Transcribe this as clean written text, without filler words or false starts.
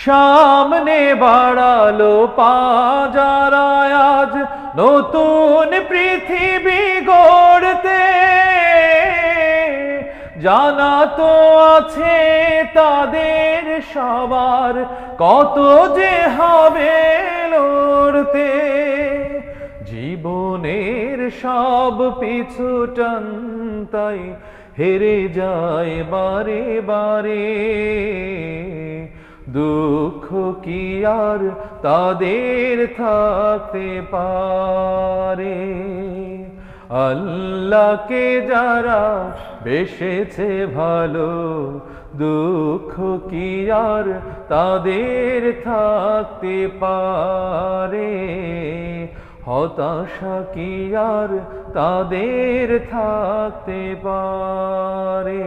সামনে বাড়ালো পাজারায় আজ নতুন পৃথিবী গড়তে, জানা তো আছে তাদের সবার কত যে হবে লড়তে। জীবনের সব পিছু টান তাই হেরে যায় বারে বারে, দুঃখ কি আর তাদের থাকতে পারে। আল্লাহকে যারা বেসেছে ভালো, দুঃখ কি আর তাদের থাকতে পারে। হতাশা কি আর তাদের থাকতে পারে।